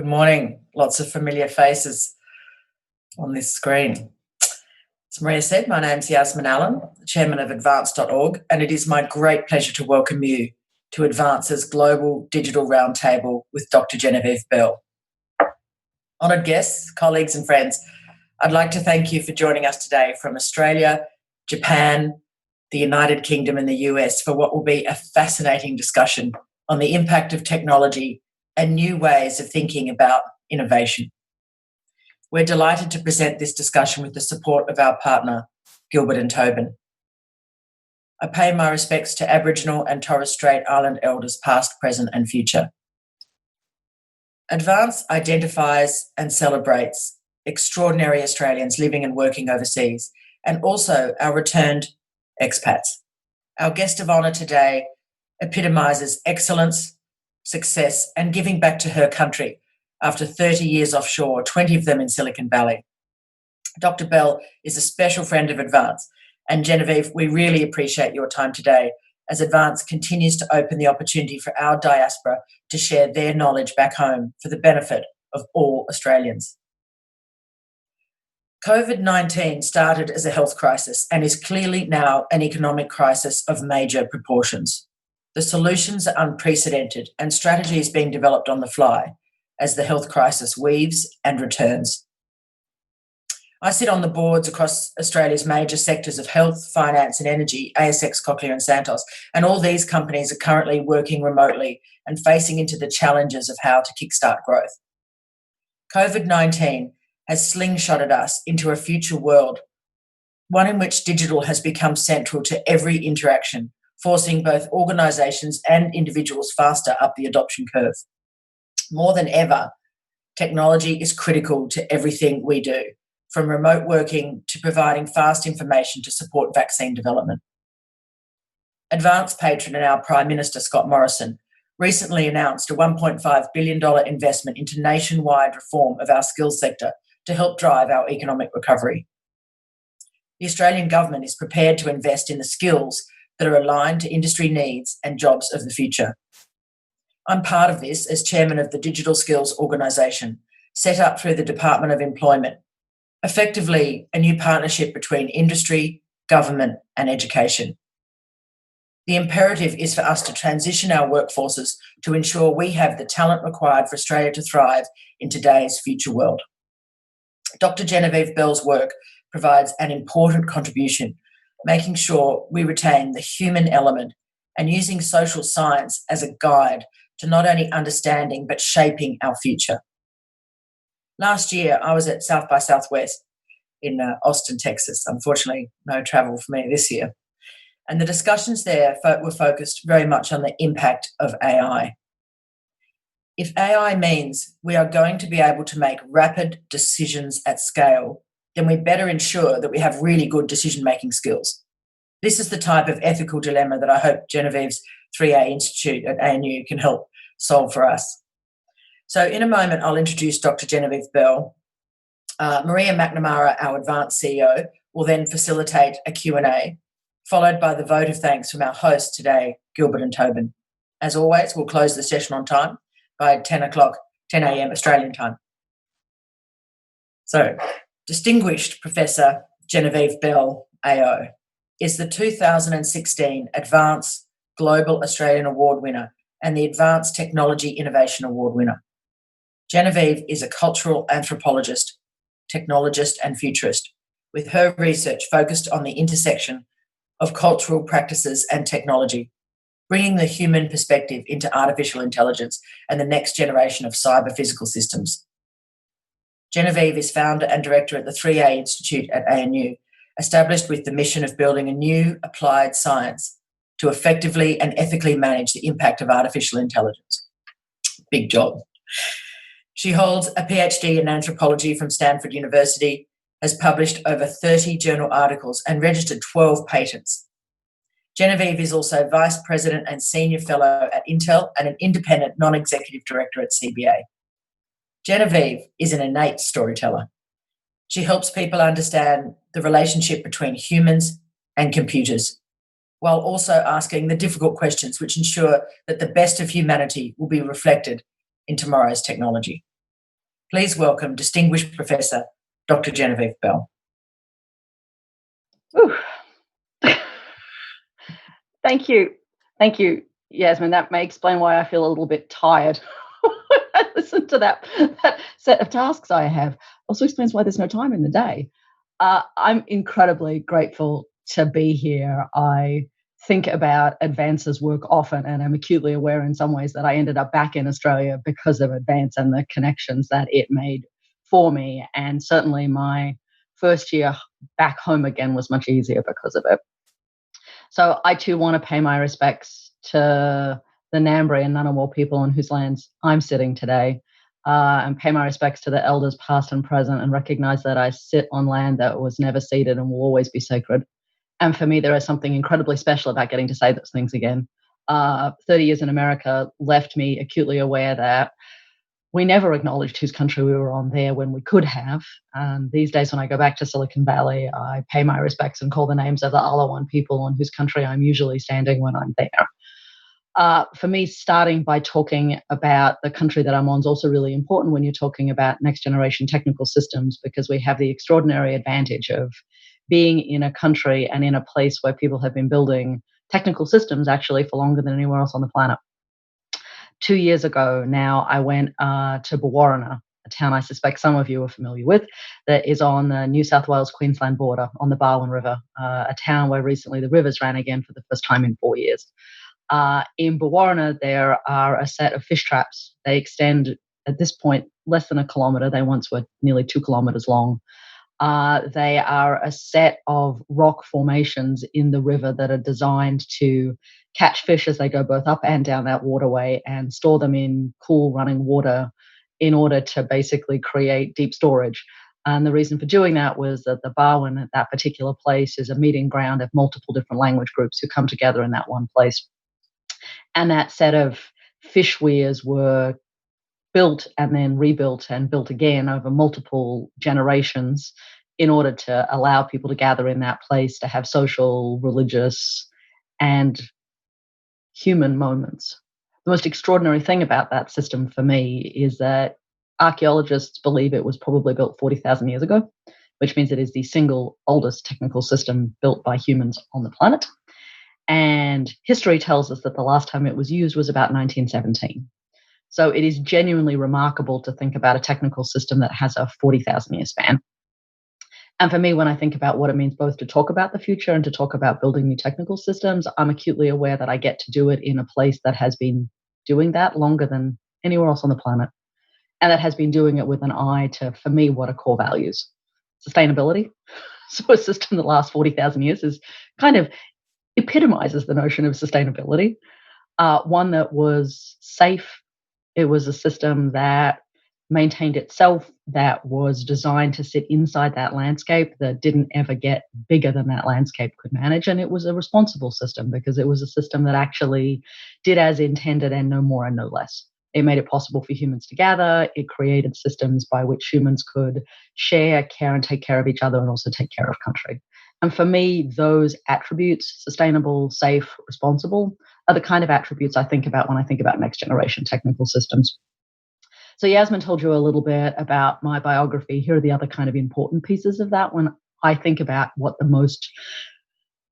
Good morning. Lots of familiar faces on this screen. As Maria said, my name's Yasmin Allen, Chairman of Advance.org, and it is my great pleasure to welcome you to Advance's Global Digital Roundtable with Dr. Genevieve Bell. Honoured guests, colleagues and friends, I'd like to thank you for joining us today from Australia, Japan, the United Kingdom and the US for what will be a fascinating discussion on the impact of technology and new ways of thinking about innovation. We're delighted to present this discussion with the support of our partner, Gilbert and Tobin. I pay my respects to Aboriginal and Torres Strait Island elders past, present and future. Advance identifies and celebrates extraordinary Australians living and working overseas, and also our returned expats. Our guest of honour today epitomises excellence, success and giving back to her country after 30 years offshore, 20 of them in Silicon Valley. Dr. Bell is a special friend of Advance, and Genevieve, we really appreciate your time today as Advance continues to open the opportunity for our diaspora to share their knowledge back home for the benefit of all Australians. COVID-19 started as a health crisis and is clearly now an economic crisis of major proportions. The solutions are unprecedented and strategies being developed on the fly as the health crisis weaves and returns. I sit on the boards across Australia's major sectors of health, finance and energy, ASX, Cochlear and Santos, and all these companies are currently working remotely and facing into the challenges of how to kickstart growth. COVID-19 has slingshotted us into a future world, one in which digital has become central to every interaction, forcing both organisations and individuals faster up the adoption curve. More than ever, technology is critical to everything we do, from remote working to providing fast information to support vaccine development. Advance patron and our Prime Minister, Scott Morrison, recently announced a $1.5 billion investment into nationwide reform of our skills sector to help drive our economic recovery. The Australian government is prepared to invest in the skills that are aligned to industry needs and jobs of the future. I'm part of this as chairman of the Digital Skills Organisation, set up through the Department of Employment, effectively a new partnership between industry, government and education. The imperative is for us to transition our workforces to ensure we have the talent required for Australia to thrive in today's future world. Dr. Genevieve Bell's work provides an important contribution, making sure we retain the human element and using social science as a guide to not only understanding but shaping our future. Last year, I was at South by Southwest in Austin, Texas. Unfortunately, no travel for me this year. And the discussions there were focused very much on the impact of AI. If AI means we are going to be able to make rapid decisions at scale, then we better ensure that we have really good decision-making skills. This is the type of ethical dilemma that I hope Genevieve's 3A Institute at ANU can help solve for us. So in a moment, I'll introduce Dr. Genevieve Bell. Maria McNamara, our Advance CEO, will then facilitate a Q&A, followed by the vote of thanks from our hosts today, Gilbert and Tobin. As always, we'll close the session on time by 10 a.m. Australian time. So, distinguished Professor Genevieve Bell, AO, is the 2016 Advance Global Australian Award winner and the Advanced Technology Innovation Award winner. Genevieve is a cultural anthropologist, technologist and futurist, with her research focused on the intersection of cultural practices and technology, bringing the human perspective into artificial intelligence and the next generation of cyber-physical systems. Genevieve is founder and director at the 3A Institute at ANU, established with the mission of building a new applied science to effectively and ethically manage the impact of artificial intelligence. Big job. She holds a PhD in anthropology from Stanford University, has published over 30 journal articles and registered 12 patents. Genevieve is also Vice President and Senior Fellow at Intel and an independent non-executive director at CBA. Genevieve is an innate storyteller. She helps people understand the relationship between humans and computers, while also asking the difficult questions which ensure that the best of humanity will be reflected in tomorrow's technology. Please welcome Distinguished Professor Dr. Genevieve Bell. Thank you. Thank you, Yasmin. That may explain why I feel a little bit tired when I listen to that set of tasks I have. Also explains why there's no time in the day. I'm incredibly grateful to be here. I think about Advance's work often, and I'm acutely aware in some ways that I ended up back in Australia because of Advance and the connections that it made for me. And certainly my first year back home again was much easier because of it. So I too want to pay my respects to the Ngambri and Ngunnawal people on whose lands I'm sitting today, and pay my respects to the elders past and present, and recognize that I sit on land that was never ceded and will always be sacred. And for me, there is something incredibly special about getting to say those things again. 30 years in America left me acutely aware that we never acknowledged whose country we were on there when we could have. And these days, when I go back to Silicon Valley, I pay my respects and call the names of the Alawan people on whose country I'm usually standing when I'm there. For me, starting by talking about the country that I'm on is also really important when you're talking about next generation technical systems, because we have the extraordinary advantage of being in a country and in a place where people have been building technical systems actually for longer than anywhere else on the planet. 2 years ago now, I went to Bawarrina, a town I suspect some of you are familiar with, that is on the New South Wales-Queensland border on the Barwon River, a town where recently the rivers ran again for the first time in 4 years. In Bawarrina, there are a set of fish traps. They extend, at this point, less than a kilometre. They once were nearly 2 kilometres long. They are a set of rock formations in the river that are designed to catch fish as they go both up and down that waterway and store them in cool running water in order to basically create deep storage. And the reason for doing that was that the Barwon at that particular place is a meeting ground of multiple different language groups who come together in that one place. And that set of fish weirs were built and then rebuilt and built again over multiple generations in order to allow people to gather in that place to have social, religious, and human moments. The most extraordinary thing about that system for me is that archaeologists believe it was probably built 40,000 years ago, which means it is the single oldest technical system built by humans on the planet. And history tells us that the last time it was used was about 1917. So it is genuinely remarkable to think about a technical system that has a 40,000 year span. And for me, when I think about what it means both to talk about the future and to talk about building new technical systems, I'm acutely aware that I get to do it in a place that has been doing that longer than anywhere else on the planet. And that has been doing it with an eye to, for me, what are core values? Sustainability. So a system that lasts 40,000 years is kind of epitomizes the notion of sustainability. One that was safe. It was a system that maintained itself, that was designed to sit inside that landscape, that didn't ever get bigger than that landscape could manage. And it was a responsible system because it was a system that actually did as intended and no more and no less. It made it possible for humans to gather. It created systems by which humans could share, care, and take care of each other and also take care of country. And for me, those attributes, sustainable, safe, responsible, are the kind of attributes I think about when I think about next generation technical systems. So Yasmin told you a little bit about my biography. Here are the other kind of important pieces of that when I think about what the most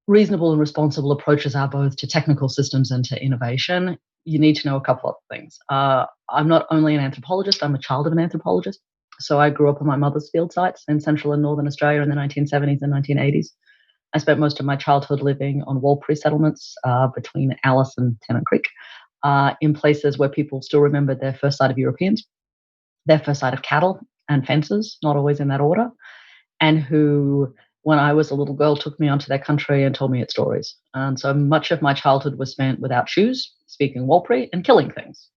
reasonable and responsible approaches are both to technical systems and to innovation. You need to know a couple of things. I'm not only an anthropologist, I'm a child of an anthropologist. So I grew up on my mother's field sites in central and northern Australia in the 1970s and 1980s. I spent most of my childhood living on Walpurgis settlements between Alice and Tennant Creek, in places where people still remembered their first sight of Europeans, their first sight of cattle and fences, not always in that order, and who, when I was a little girl, took me onto their country and told me its stories. And so much of my childhood was spent without shoes, speaking Walpurgis, and killing things.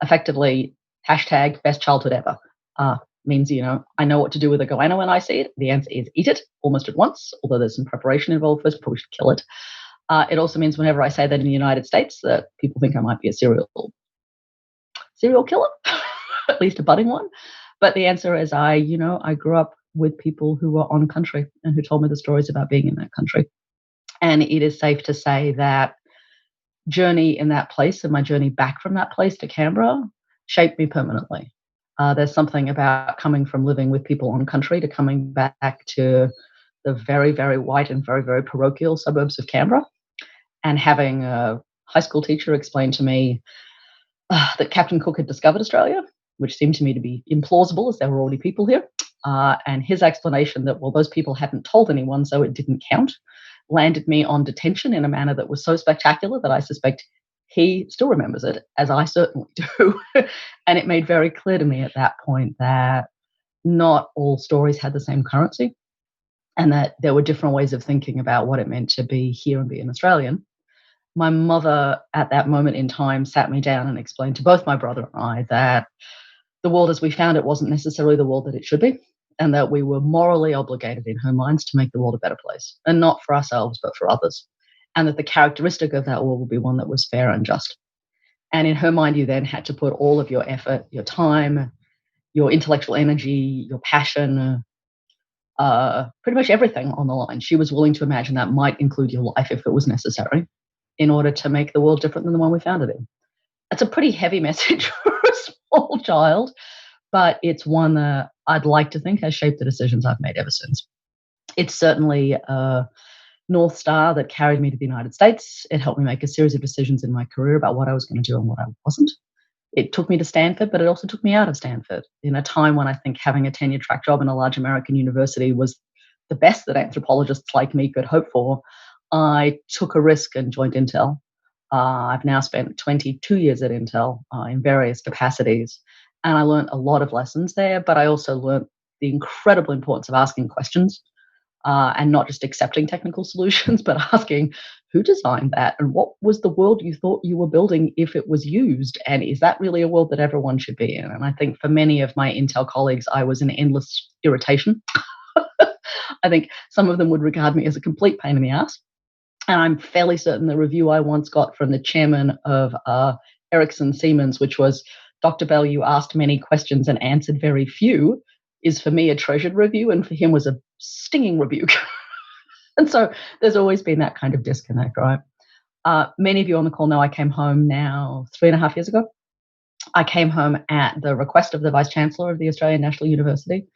Effectively, hashtag best childhood ever. Means, I know what to do with a goanna when I see it. The answer is eat it almost at once, although there's some preparation involved first, probably should kill it. It also means whenever I say that in the United States, that people think I might be a serial killer, at least a budding one. But the answer is I grew up with people who were on country and who told me the stories about being in that country. And it is safe to say that journey in that place and my journey back from that place to Canberra shaped me permanently. There's something about coming from living with people on country to coming back to the very, very white and very, very parochial suburbs of Canberra, and having a high school teacher explain to me that Captain Cook had discovered Australia, which seemed to me to be implausible as there were already people here. And his explanation that, well, those people hadn't told anyone, so it didn't count, landed me on detention in a manner that was so spectacular that I suspect he still remembers it, as I certainly do. And it made very clear to me at that point that not all stories had the same currency, and that there were different ways of thinking about what it meant to be here and be an Australian. My mother, at that moment in time, sat me down and explained to both my brother and I that the world as we found it wasn't necessarily the world that it should be, and that we were morally obligated in her minds to make the world a better place, and not for ourselves, but for others. And that the characteristic of that world would be one that was fair and just. And in her mind, you then had to put all of your effort, your time, your intellectual energy, your passion, pretty much everything on the line. She was willing to imagine that might include your life if it was necessary, in order to make the world different than the one we found it in. It's a pretty heavy message for a small child, but it's one that I'd like to think has shaped the decisions I've made ever since. It's certainly a North Star that carried me to the United States. It helped me make a series of decisions in my career about what I was going to do and what I wasn't. It took me to Stanford, but it also took me out of Stanford in a time when I think having a tenure track job in a large American university was the best that anthropologists like me could hope for. I took a risk and joined Intel. I've now spent 22 years at Intel in various capacities, and I learned a lot of lessons there, but I also learned the incredible importance of asking questions, and not just accepting technical solutions, but asking who designed that and what was the world you thought you were building if it was used, and is that really a world that everyone should be in? And I think for many of my Intel colleagues, I was an endless irritation. I think some of them would regard me as a complete pain in the ass. And I'm fairly certain the review I once got from the chairman of Ericsson Siemens, which was, Dr. Bell, you asked many questions and answered very few, is for me a treasured review, and for him was a stinging rebuke. And so there's always been that kind of disconnect, right? Many of you on the call know I came home now 3.5 years ago. I came home at the request of the Vice Chancellor of the Australian National University.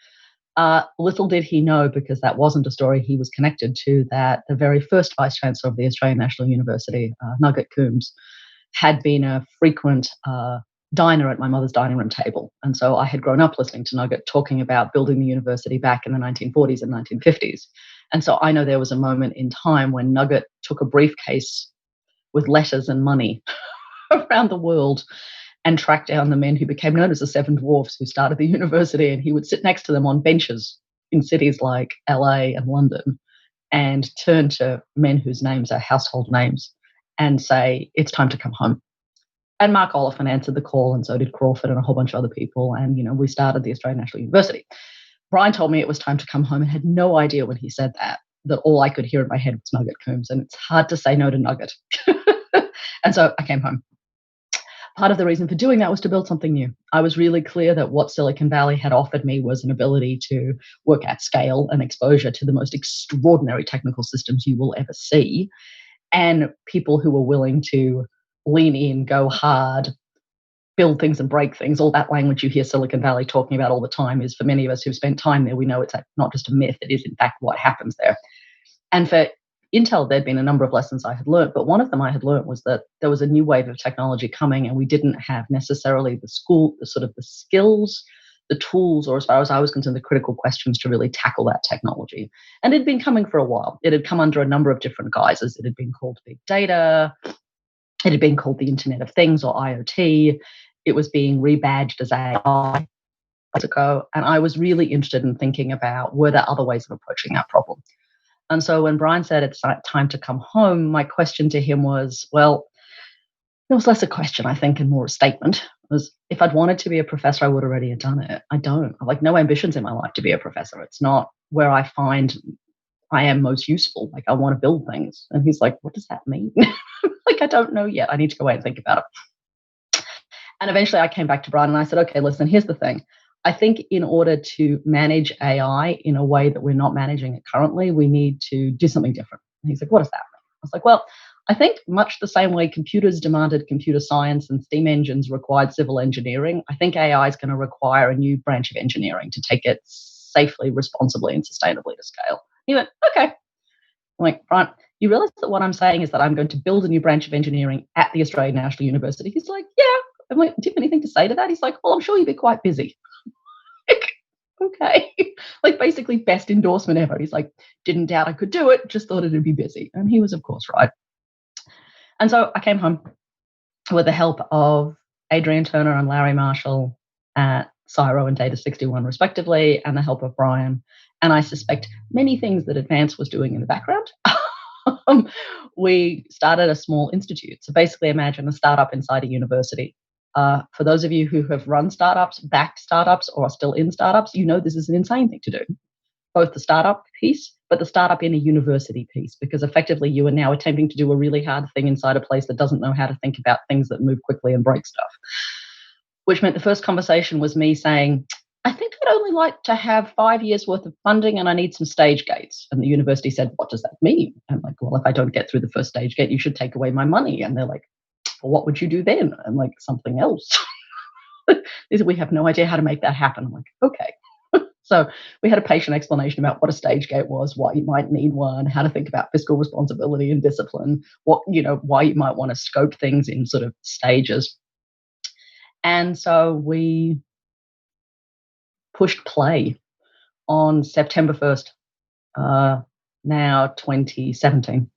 Little did he know, because that wasn't a story he was connected to, that the very first Vice Chancellor of the Australian National University, Nugget Coombs, had been a frequent diner at my mother's dining room table. And so I had grown up listening to Nugget talking about building the university back in the 1940s and 1950s. And so I know there was a moment in time when Nugget took a briefcase with letters and money around the world and tracked down the men who became known as the Seven Dwarfs, who started the university, and he would sit next to them on benches in cities like LA and London and turn to men whose names are household names and say, it's time to come home. And Mark Oliphant answered the call, and so did Crawford and a whole bunch of other people. And, we started the Australian National University. Brian told me it was time to come home and had no idea when he said that all I could hear in my head was Nugget Coombs. And it's hard to say no to Nugget. And so I came home. Part of the reason for doing that was to build something new. I was really clear that what Silicon Valley had offered me was an ability to work at scale and exposure to the most extraordinary technical systems you will ever see, and people who were willing to lean in, go hard, build things and break things. All that language you hear Silicon Valley talking about all the time is, for many of us who've spent time there, we know it's not just a myth. It is, in fact, what happens there. And for Intel, there'd been a number of lessons I had learned, but one of them I had learned was that there was a new wave of technology coming, and we didn't have necessarily the skills, the tools, or as far as I was concerned, the critical questions to really tackle that technology. And it had been coming for a while. It had come under a number of different guises. It had been called big data. It had been called the Internet of Things, or IoT. It was being rebadged as AI ago. And I was really interested in thinking about, were there other ways of approaching that problem? And so when Brian said it's time to come home, my question to him was, well, it was less a question, I think, and more a statement. It was, if I'd wanted to be a professor, I would already have done it. I don't. I have no ambitions in my life to be a professor. It's not where I find I am most useful. I want to build things. And he's like, what does that mean? I don't know yet. I need to go away and think about it. And eventually I came back to Brian and I said, okay, listen, here's the thing. I think in order to manage AI in a way that we're not managing it currently, we need to do something different. And he's like, what does that mean? I was like, well, I think much the same way computers demanded computer science and steam engines required civil engineering, I think AI is going to require a new branch of engineering to take it safely, responsibly, and sustainably to scale. He went, okay. I'm like, right, you realize that what I'm saying is that I'm going to build a new branch of engineering at the Australian National University? He's like, yeah. I'm like, do you have anything to say to that? He's like, well, I'm sure you'd be quite busy. Okay. Like basically best endorsement ever. He's like, didn't doubt I could do it, just thought it'd be busy. And he was, of course, right. And so I came home with the help of Adrian Turner and Larry Marshall at Cyro and Data 61, respectively, and the help of Brian. And I suspect many things that Advance was doing in the background. We started a small institute. So basically imagine a startup inside a university. For those of you who have run startups, backed startups, or are still in startups, you know this is an insane thing to do. Both the startup piece, but the startup in a university piece, because effectively you are now attempting to do a really hard thing inside a place that doesn't know how to think about things that move quickly and break stuff. Which meant the first conversation was me saying, I think I'd only like to have 5 years worth of funding and I need some stage gates. And the university said, what does that mean? I'm like, well, if I don't get through the first stage gate, you should take away my money. And they're like, well, what would you do then? I'm like, something else. They said, we have no idea how to make that happen. I'm like, okay. So we had a patient explanation about what a stage gate was, why you might need one, how to think about fiscal responsibility and discipline, why you might want to scope things in sort of stages. And so we pushed play on September 1st, now 2017.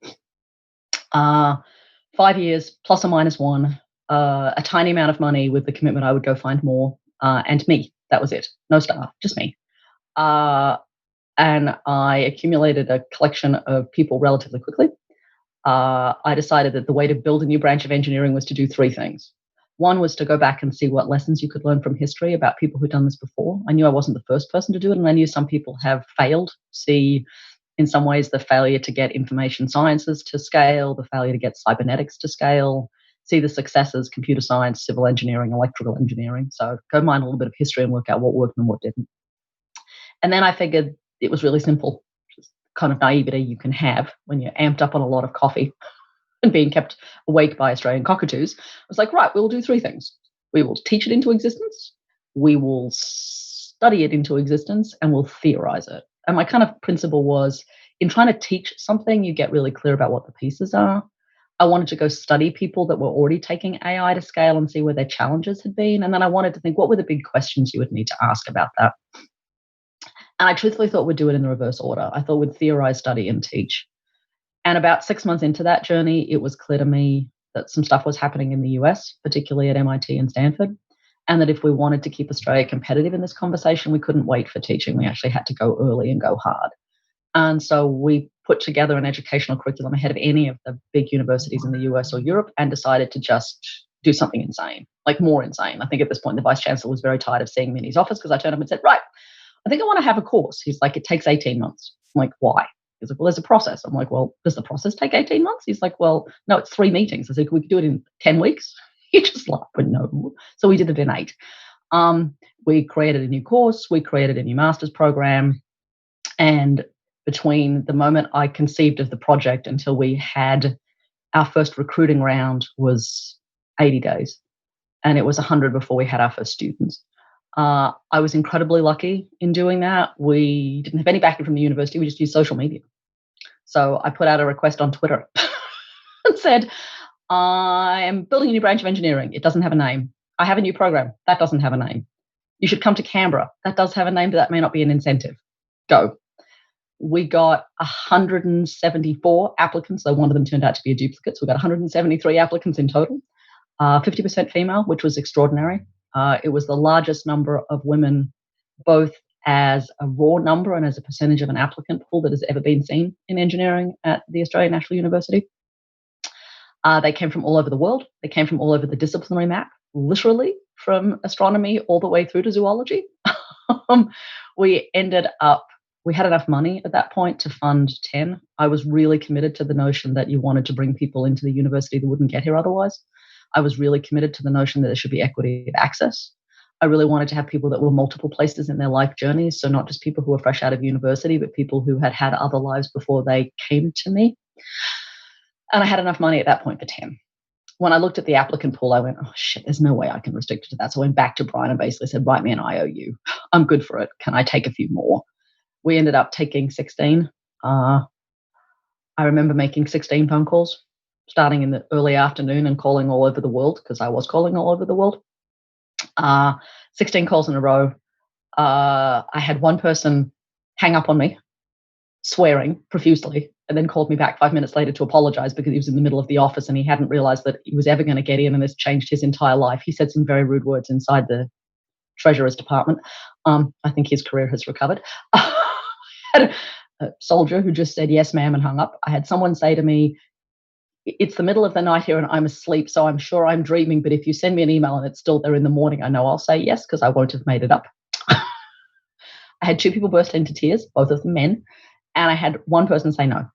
5 years, plus or minus one, a tiny amount of money with the commitment I would go find more, and me. That was it. No staff, just me. And I accumulated a collection of people relatively quickly. I decided that the way to build a new branch of engineering was to do three things. One was to go back and see what lessons you could learn from history about people who'd done this before. I knew I wasn't the first person to do it, and I knew some people have failed. See, in some ways, the failure to get information sciences to scale, the failure to get cybernetics to scale, see the successes, computer science, civil engineering, electrical engineering. So go mine a little bit of history and work out what worked and what didn't. And then I figured it was really simple, just kind of naivety you can have when you're amped up on a lot of coffee and being kept awake by Australian cockatoos. I was like, right, we'll do three things. We will teach it into existence, we will study it into existence, and we'll theorize it. And my kind of principle was, in trying to teach something, you get really clear about what the pieces are. I wanted to go study people that were already taking AI to scale and see where their challenges had been. And then I wanted to think, what were the big questions you would need to ask about that? And I truthfully thought we'd do it in the reverse order. I thought we'd theorize, study, and teach. And about 6 months into that journey, it was clear to me that some stuff was happening in the US, particularly at MIT and Stanford, and that if we wanted to keep Australia competitive in this conversation, we couldn't wait for teaching. We actually had to go early and go hard. And so we put together an educational curriculum ahead of any of the big universities in the US or Europe and decided to just do something insane, like more insane. I think at this point, the Vice Chancellor was very tired of seeing me in his office because I turned up and said, right, I think I want to have a course. He's like, it takes 18 months. I'm like, why? He's like, well, there's a process. I'm like, well, does the process take 18 months? He's like, well, no, it's 3 meetings. I said, we could do it in 10 weeks. He just laughed, but no. So we did it in 8. We created a new course. We created a new master's program. And between the moment I conceived of the project until we had our first recruiting round was 80 days. And it was 100 before we had our first students. I was incredibly lucky in doing that. We didn't have any backing from the university. We just used social media. So I put out a request on Twitter and said, I am building a new branch of engineering. It doesn't have a name. I have a new program. That doesn't have a name. You should come to Canberra. That does have a name, but that may not be an incentive. Go. We got 174 applicants. So one of them turned out to be a duplicate. So we got 173 applicants in total, 50% female, which was extraordinary. It was the largest number of women, both as a raw number and as a percentage of an applicant pool that has ever been seen in engineering at the Australian National University. They came from all over the world. They came from all over the disciplinary map, literally from astronomy all the way through to zoology. We had enough money at that point to fund 10. I was really committed to the notion that you wanted to bring people into the university that wouldn't get here otherwise. I was really committed to the notion that there should be equity of access. I really wanted to have people that were multiple places in their life journeys. So not just people who were fresh out of university, but people who had had other lives before they came to me. And I had enough money at that point for 10. When I looked at the applicant pool, I went, oh shit, there's no way I can restrict it to that. So I went back to Brian and basically said, write me an IOU. I'm good for it. Can I take a few more? We ended up taking 16. I remember making 16 phone calls, starting in the early afternoon and calling all over the world, because I was calling all over the world. 16 calls in a row. I had one person hang up on me, swearing profusely, and then called me back 5 minutes later to apologize because he was in the middle of the office and he hadn't realized that he was ever going to get in, and this changed his entire life. He said some very rude words inside the treasurer's department. I think his career has recovered. I had a soldier who just said, yes, ma'am, and hung up. I had someone say to me, it's the middle of the night here and I'm asleep, so I'm sure I'm dreaming, but if you send me an email and it's still there in the morning, I know I'll say yes because I won't have made it up. I had 2 people burst into tears, both of them men, and I had one person say no.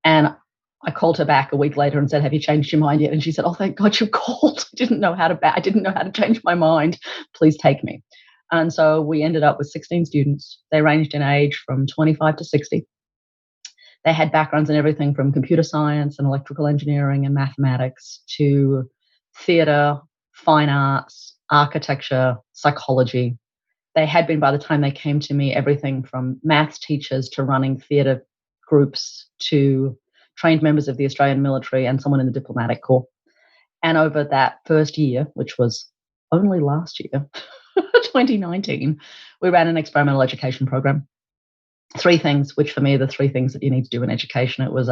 And I called her back a week later and said, have you changed your mind yet? And she said, oh, thank God you called. I didn't know how to change my mind. Please take me. And so we ended up with 16 students. They ranged in age from 25 to 60. They had backgrounds in everything from computer science and electrical engineering and mathematics to theatre, fine arts, architecture, psychology. They had been, by the time they came to me, everything from maths teachers to running theatre groups to trained members of the Australian military and someone in the diplomatic corps. And over that first year, which was only last year, 2019, we ran an experimental education program. 3 things, which for me are the 3 things that you need to do in education. It was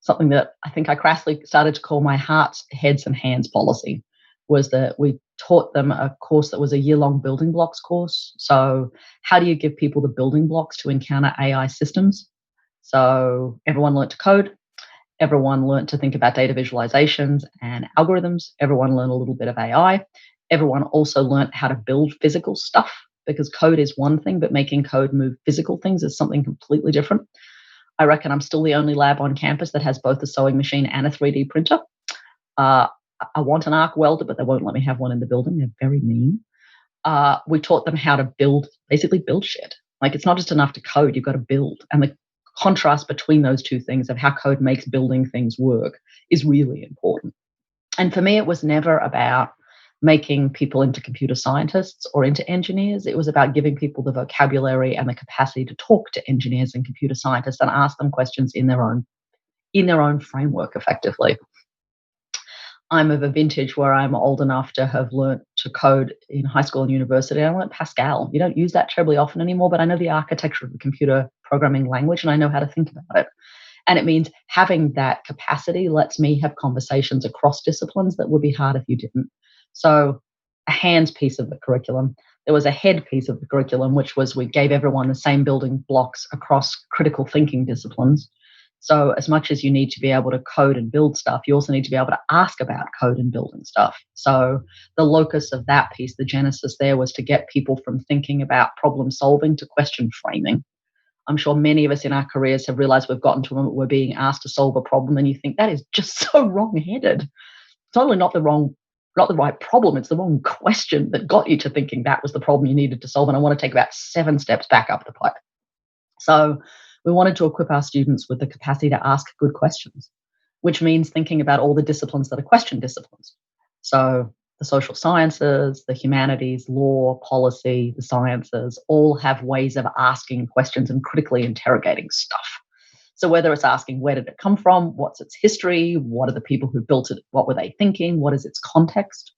something that I think I crassly started to call my hearts, heads and hands policy, was that we taught them a course that was a year-long building blocks course. So how do you give people the building blocks to encounter AI systems? So everyone learned to code. Everyone learned to think about data visualizations and algorithms. Everyone learned a little bit of AI. Everyone also learned how to build physical stuff, because code is one thing, but making code move physical things is something completely different. I reckon I'm still the only lab on campus that has both a sewing machine and a 3D printer. I want an arc welder, but they won't let me have one in the building. They're very mean. We taught them how to basically build shit. Like, it's not just enough to code, you've got to build. And the contrast between those 2 things of how code makes building things work is really important. And for me, it was never about making people into computer scientists or into engineers. It was about giving people the vocabulary and the capacity to talk to engineers and computer scientists and ask them questions in their own framework, effectively. I'm of a vintage where I'm old enough to have learnt to code in high school and university. I learnt Pascal. You don't use that terribly often anymore, but I know the architecture of the computer programming language and I know how to think about it. And it means having that capacity lets me have conversations across disciplines that would be hard if you didn't. So a hands piece of the curriculum. There was a head piece of the curriculum, which was we gave everyone the same building blocks across critical thinking disciplines. So as much as you need to be able to code and build stuff, you also need to be able to ask about code and building stuff. So the locus of that piece, the genesis there, was to get people from thinking about problem solving to question framing. I'm sure many of us in our careers have realized we've gotten to a moment where we're being asked to solve a problem and you think that is just so wrong-headed. It's totally not the right problem. It's the wrong question that got you to thinking that was the problem you needed to solve. And I want to take about 7 steps back up the pipe. So we wanted to equip our students with the capacity to ask good questions, which means thinking about all the disciplines that are question disciplines. So the social sciences, the humanities, law, policy, the sciences, all have ways of asking questions and critically interrogating stuff. So whether it's asking where did it come from, what's its history, what are the people who built it, what were they thinking, what is its context,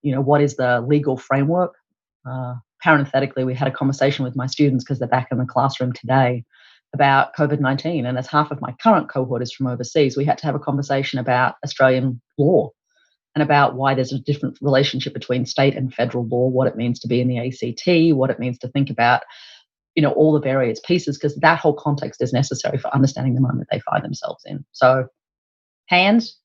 what is the legal framework. Parenthetically, we had a conversation with my students because they're back in the classroom today about COVID-19, and as half of my current cohort is from overseas, we had to have a conversation about Australian law and about why there's a different relationship between state and federal law, what it means to be in the ACT, what it means to think about, all the various pieces, because that whole context is necessary for understanding the moment they find themselves in. So hands,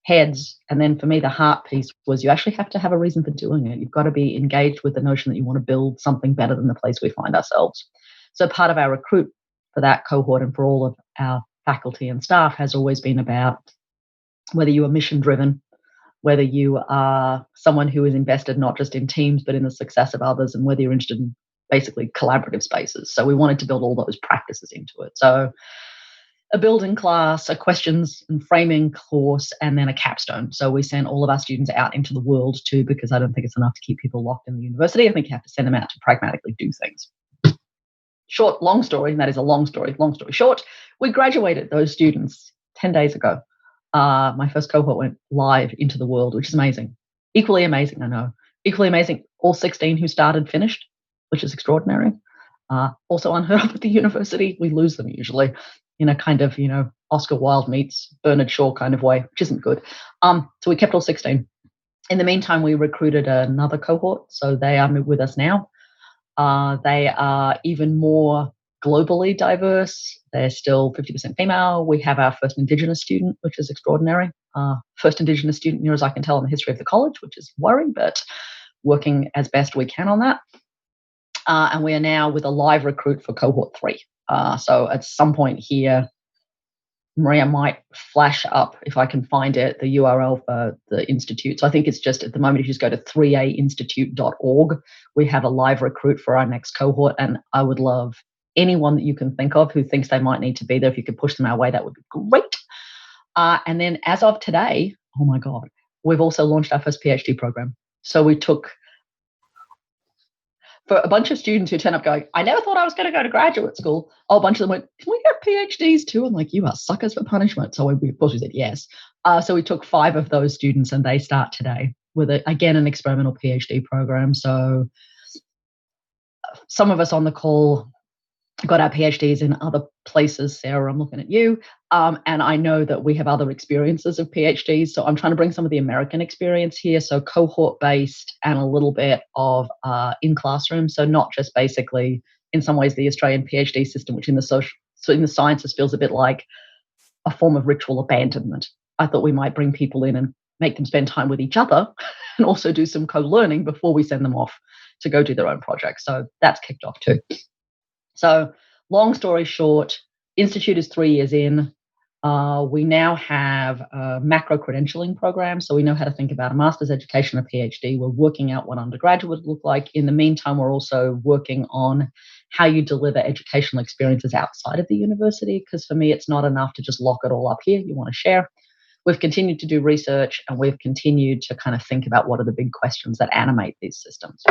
heads, and then for me, the heart piece was you actually have to have a reason for doing it. You've got to be engaged with the notion that you want to build something better than the place we find ourselves. So part of our recruit for that cohort and for all of our faculty and staff has always been about whether you are mission driven, whether you are someone who is invested not just in teams, but in the success of others, and whether you're interested in basically collaborative spaces. So we wanted to build all those practices into it. So a building class, a questions and framing course, and then a capstone. So we send all of our students out into the world too, because I don't think it's enough to keep people locked in the university. I think you have to send them out to pragmatically do things. Short, long story, and that is a long story. Long story short, we graduated those students 10 days ago. My first cohort went live into the world, which is amazing. Equally amazing, I know. Equally amazing, all 16 who started finished, which is extraordinary. Also unheard of at the university. We lose them usually in a kind of, Oscar Wilde meets Bernard Shaw kind of way, which isn't good. So we kept all 16. In the meantime, we recruited another cohort, so they are with us now. They are even more globally diverse. They're still 50% female. We have our first Indigenous student, which is extraordinary. First Indigenous student, near as I can tell, in the history of the college, which is worrying, but working as best we can on that. And we are now with a live recruit for cohort 3. So at some point here, Maria might flash up, if I can find it, the URL for the institute. So I think it's just at the moment, if you just go to 3ainstitute.org, we have a live recruit for our next cohort. And I would love anyone that you can think of who thinks they might need to be there. If you could push them our way, that would be great. And then as of today, oh my God, we've also launched our first PhD program. So we took, for a bunch of students who turn up going, I never thought I was going to go to graduate school. A bunch of them went, can we get PhDs too? I'm like, you are suckers for punishment. So we, of course, we said yes. So we took 5 of those students and they start today with, again, an experimental PhD program. So some of us on the call got our PhDs in other places. Sarah, I'm looking at you. And I know that we have other experiences of PhDs. So I'm trying to bring some of the American experience here. So cohort-based and a little bit of in classroom. So not just basically, in some ways, the Australian PhD system, which in the sciences feels a bit like a form of ritual abandonment. I thought we might bring people in and make them spend time with each other and also do some co-learning before we send them off to go do their own projects. So that's kicked off too. So long story short, Institute is 3 years in. We now have a macro credentialing program, so we know how to think about a master's education, a PhD. We're working out what undergraduate would look like. In the meantime, we're also working on how you deliver educational experiences outside of the university, because for me, it's not enough to just lock it all up here. You want to share. We've continued to do research, and we've continued to kind of think about what are the big questions that animate these systems.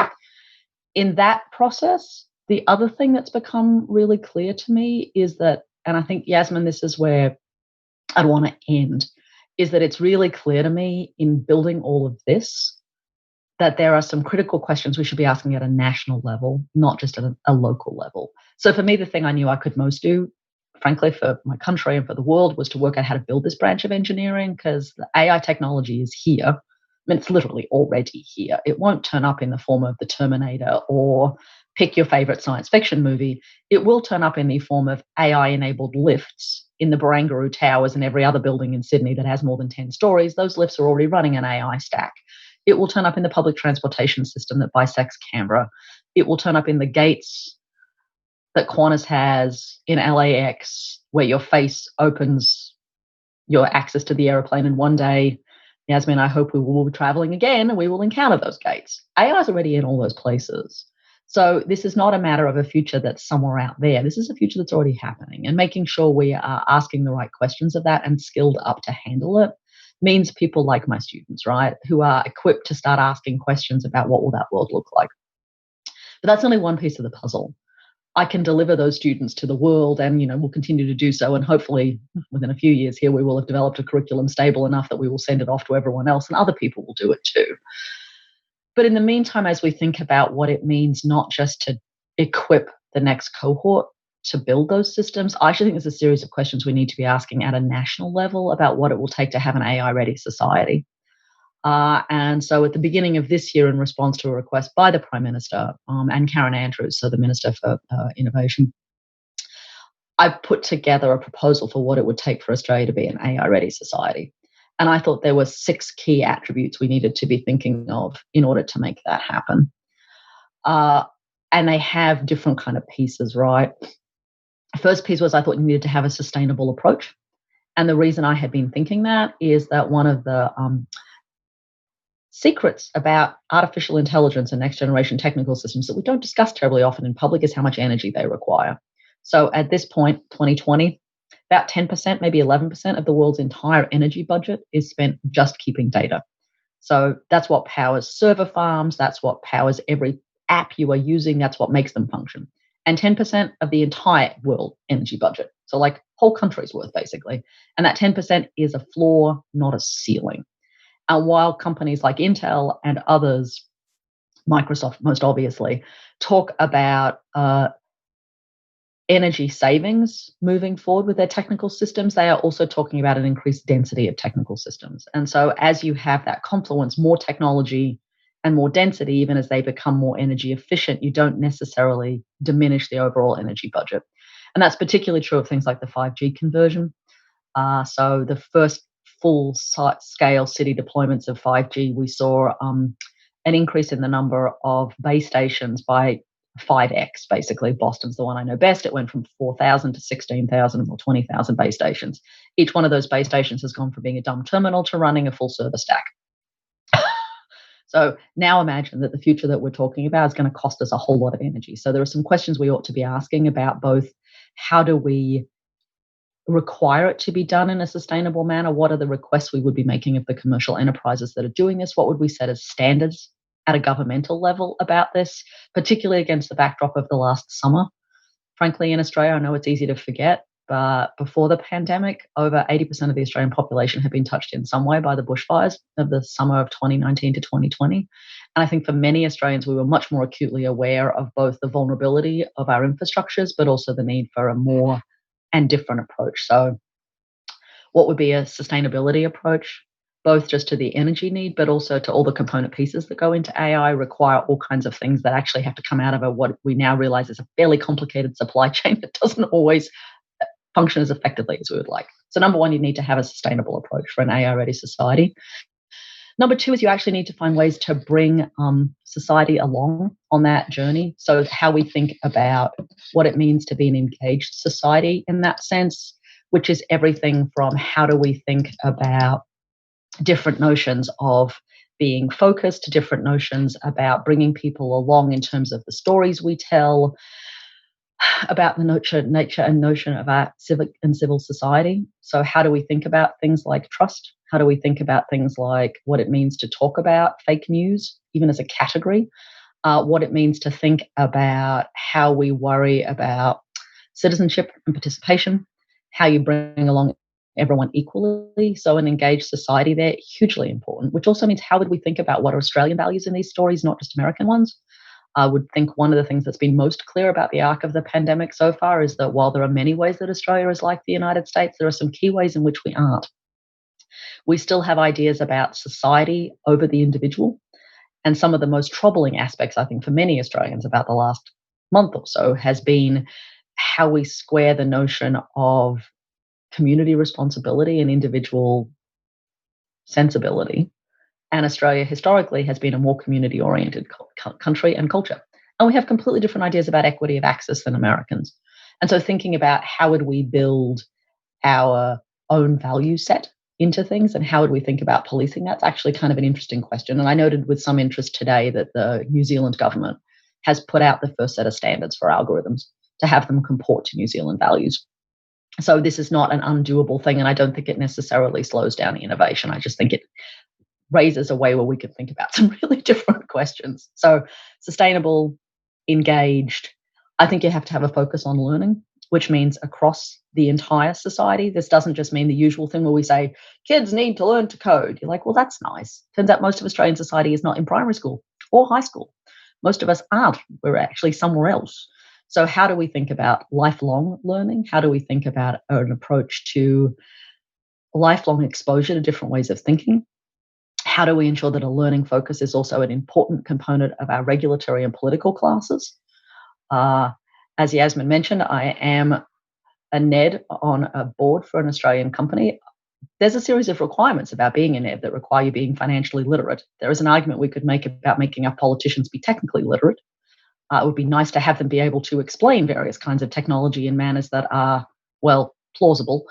In that process, the other thing that's become really clear to me is that, and I think, Yasmin, this is where I'd want to end, is that it's really clear to me in building all of this that there are some critical questions we should be asking at a national level, not just at a local level. So for me, the thing I knew I could most do, frankly, for my country and for the world, was to work out how to build this branch of engineering, because the AI technology is here. I mean, it's literally already here. It won't turn up in the form of the Terminator or pick your favorite science fiction movie. It will turn up in the form of AI-enabled lifts in the Barangaroo Towers and every other building in Sydney that has more than 10 stories. Those lifts are already running an AI stack. It will turn up in the public transportation system that bisects Canberra. It will turn up in the gates that Qantas has in LAX, where your face opens your access to the aeroplane. And one day, Yasmin, I hope we will be traveling again and we will encounter those gates. AI is already in all those places. So this is not a matter of a future that's somewhere out there. This is a future that's already happening, and making sure we are asking the right questions of that and skilled up to handle it means people like my students, right, who are equipped to start asking questions about what will that world look like. But that's only one piece of the puzzle. I can deliver those students to the world, and we'll continue to do so. And hopefully within a few years here, we will have developed a curriculum stable enough that we will send it off to everyone else, and other people will do it too. But in the meantime, as we think about what it means not just to equip the next cohort to build those systems, I actually think there's a series of questions we need to be asking at a national level about what it will take to have an AI-ready society. And so at the beginning of this year, in response to a request by the Prime Minister and Karen Andrews, so the Minister for Innovation, I put together a proposal for what it would take for Australia to be an AI-ready society. And I thought there were 6 key attributes we needed to be thinking of in order to make that happen. And they have different kind of pieces, right? First piece was I thought you needed to have a sustainable approach. And the reason I had been thinking that is that one of the secrets about artificial intelligence and next generation technical systems that we don't discuss terribly often in public is how much energy they require. So at this point, 2020, about 10%, maybe 11% of the world's entire energy budget is spent just keeping data. So that's what powers server farms. That's what powers every app you are using. That's what makes them function. And 10% of the entire world energy budget. So like whole country's worth, basically. And that 10% is a floor, not a ceiling. And while companies like Intel and others, Microsoft most obviously, talk about energy savings moving forward with their technical systems, they are also talking about an increased density of technical systems. And so as you have that confluence, more technology and more density, even as they become more energy efficient, you don't necessarily diminish the overall energy budget. And that's particularly true of things like the 5G conversion. So the first full scale city deployments of 5G, we saw an increase in the number of base stations by 5x. Basically, Boston's the one I know best. It went from 4,000 to 16,000 or 20,000 base stations. Each one of those base stations has gone from being a dumb terminal to running a full server stack. So now imagine that the future that we're talking about is going to cost us a whole lot of energy. So there are some questions we ought to be asking about both how do we require it to be done in a sustainable manner? What are the requests we would be making of the commercial enterprises that are doing this? What would we set as standards at a governmental level about this, particularly against the backdrop of the last summer? Frankly, in Australia, I know it's easy to forget, but before the pandemic, over 80% of the Australian population had been touched in some way by the bushfires of the summer of 2019 to 2020. And I think for many Australians, we were much more acutely aware of both the vulnerability of our infrastructures, but also the need for a more and different approach. So what would be a sustainability approach, both just to the energy need, but also to all the component pieces that go into AI, require all kinds of things that actually have to come out of what we now realize is a fairly complicated supply chain that doesn't always function as effectively as we would like. So number one, you need to have a sustainable approach for an AI-ready society. Number two is you actually need to find ways to bring society along on that journey. So how we think about what it means to be an engaged society in that sense, which is everything from how do we think about different notions of being focused to different notions about bringing people along in terms of the stories we tell, about the nature and notion of our civic and civil society. So how do we think about things like trust? How do we think about things like what it means to talk about fake news, even as a category? What it means to think about how we worry about citizenship and participation, how you bring along everyone equally. So an engaged society there, hugely important, which also means how would we think about what are Australian values in these stories, not just American ones? I would think one of the things that's been most clear about the arc of the pandemic so far is that while there are many ways that Australia is like the United States, there are some key ways in which we aren't. We still have ideas about society over the individual. And some of the most troubling aspects, I think, for many Australians about the last month or so has been how we square the notion of community responsibility and individual sensibility. And Australia historically has been a more community-oriented country and culture. And we have completely different ideas about equity of access than Americans. And so thinking about how would we build our own value set into things and how would we think about policing, that's actually kind of an interesting question. And I noted with some interest today that the New Zealand government has put out the first set of standards for algorithms to have them comport to New Zealand values. So this is not an undoable thing, and I don't think it necessarily slows down innovation. I just think it raises a way where we can think about some really different questions. So sustainable, engaged, I think you have to have a focus on learning, which means across the entire society. This doesn't just mean the usual thing where we say, kids need to learn to code. You're like, well, that's nice. Turns out most of Australian society is not in primary school or high school. Most of us aren't. We're actually somewhere else. So how do we think about lifelong learning? How do we think about an approach to lifelong exposure to different ways of thinking? How do we ensure that a learning focus is also an important component of our regulatory and political classes? As Yasmin mentioned, I am a NED on a board for an Australian company. There's a series of requirements about being a NED that require you being financially literate. There is an argument we could make about making our politicians be technically literate. It would be nice to have them be able to explain various kinds of technology in manners that are, well, plausible.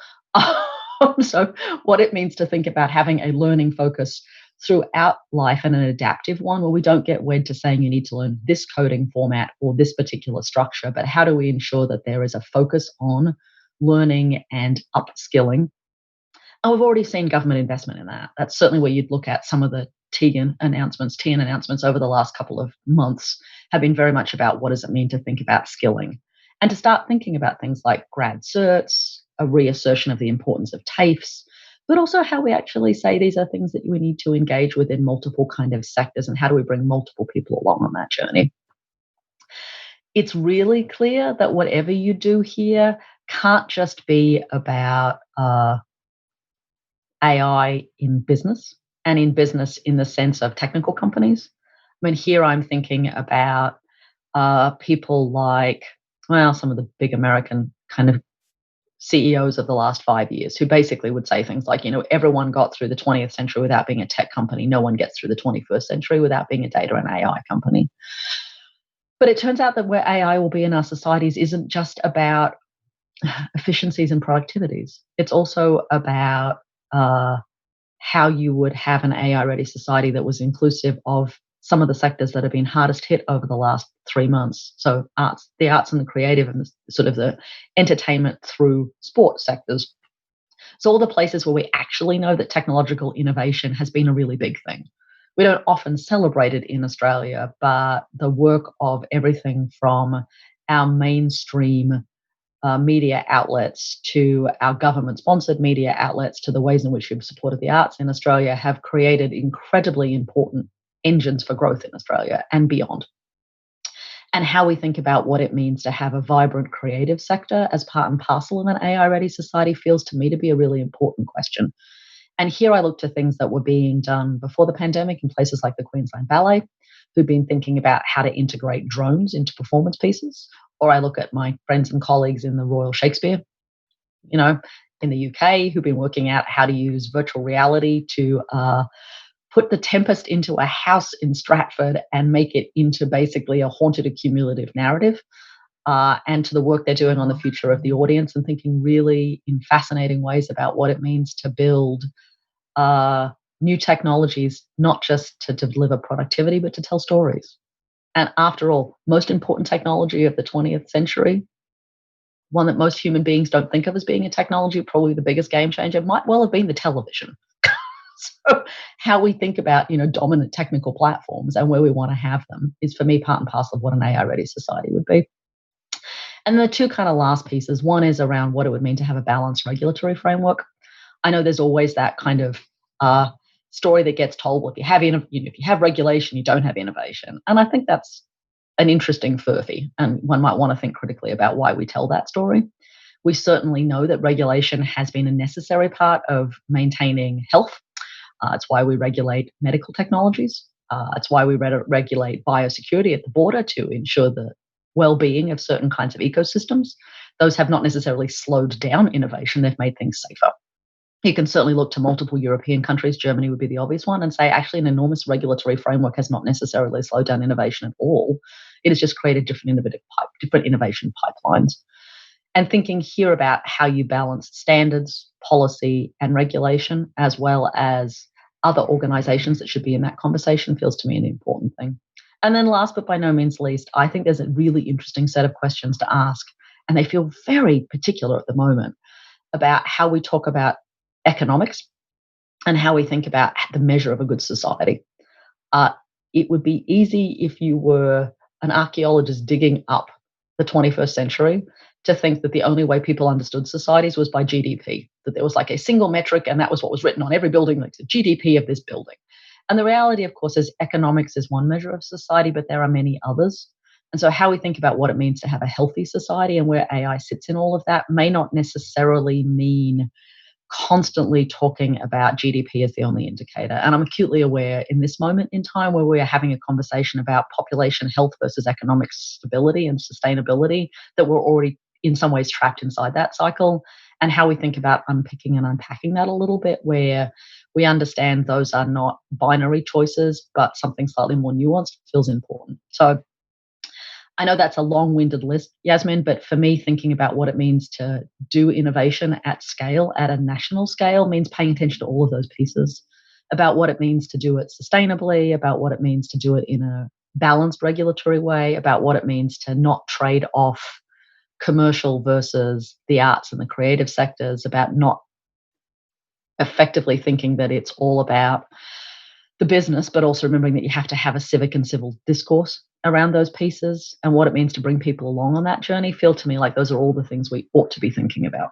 So what it means to think about having a learning focus throughout life and an adaptive one where we don't get wed to saying you need to learn this coding format or this particular structure, but how do we ensure that there is a focus on learning and upskilling. And we've already seen government investment in that. That's certainly where you'd look at some of the TN announcements over the last couple of months have been very much about what does it mean to think about skilling and to start thinking about things like grad certs, a reassertion of the importance of TAFEs, but also how we actually say these are things that we need to engage with in multiple kind of sectors and how do we bring multiple people along on that journey. It's really clear that whatever you do here can't just be about AI in business and in business in the sense of technical companies. I mean, here I'm thinking about people like, well, some of the big American kind of CEOs of the last 5 years who basically would say things like, everyone got through the 20th century without being a tech company. No one gets through the 21st century without being a data and AI company. But it turns out that where AI will be in our societies isn't just about efficiencies and productivities. It's also about how you would have an AI-ready society that was inclusive of some of the sectors that have been hardest hit over the last 3 months. So the arts and the creative and the entertainment through sports sectors. So all the places where we actually know that technological innovation has been a really big thing. We don't often celebrate it in Australia, but the work of everything from our mainstream media outlets to our government-sponsored media outlets to the ways in which we've supported the arts in Australia have created incredibly important engines for growth in Australia and beyond. And how we think about what it means to have a vibrant creative sector as part and parcel of an AI-ready society feels to me to be a really important question. And here I look to things that were being done before the pandemic in places like the Queensland Ballet, who've been thinking about how to integrate drones into performance pieces. Or I look at my friends and colleagues in the Royal Shakespeare, in the UK, who've been working out how to use virtual reality to put the Tempest into a house in Stratford and make it into basically a haunted accumulative narrative. And to the work they're doing on the future of the audience and thinking really in fascinating ways about what it means to build new technologies, not just to deliver productivity, but to tell stories. And after all, most important technology of the 20th century, one that most human beings don't think of as being a technology, probably the biggest game changer, might well have been the television. So how we think about, dominant technical platforms and where we want to have them is, for me, part and parcel of what an AI-ready society would be. And the two kind of last pieces, one is around what it would mean to have a balanced regulatory framework. I know there's always that kind of story that gets told, well, if you have regulation, you don't have innovation. And I think that's an interesting furphy, and one might want to think critically about why we tell that story. We certainly know that regulation has been a necessary part of maintaining health. It's why we regulate medical technologies. It's why we regulate biosecurity at the border to ensure the well-being of certain kinds of ecosystems. Those have not necessarily slowed down innovation. They've made things safer. You can certainly look to multiple European countries. Germany would be the obvious one, and say actually an enormous regulatory framework has not necessarily slowed down innovation at all. It has just created different innovation pipelines. And thinking here about how you balance standards, policy, and regulation, as well as other organizations that should be in that conversation, feels to me an important thing. And then last but by no means least, I think there's a really interesting set of questions to ask, and they feel very particular at the moment, about how we talk about economics and how we think about the measure of a good society. It would be easy if you were an archaeologist digging up the 21st century to think that the only way people understood societies was by GDP, that there was like a single metric and that was what was written on every building, like the GDP of this building. And the reality, of course, is economics is one measure of society, but there are many others. And so how we think about what it means to have a healthy society and where AI sits in all of that may not necessarily mean constantly talking about GDP as the only indicator. And I'm acutely aware in this moment in time where we are having a conversation about population health versus economic stability and sustainability, that we're already in some ways trapped inside that cycle, and how we think about unpicking and unpacking that a little bit, where we understand those are not binary choices, but something slightly more nuanced feels important. So I know that's a long-winded list, Yasmin, but for me, thinking about what it means to do innovation at scale, at a national scale, means paying attention to all of those pieces, about what it means to do it sustainably, about what it means to do it in a balanced regulatory way, about what it means to not trade off commercial versus the arts and the creative sectors, about not effectively thinking that it's all about the business, but also remembering that you have to have a civic and civil discourse around those pieces and what it means to bring people along on that journey, feel to me like those are all the things we ought to be thinking about.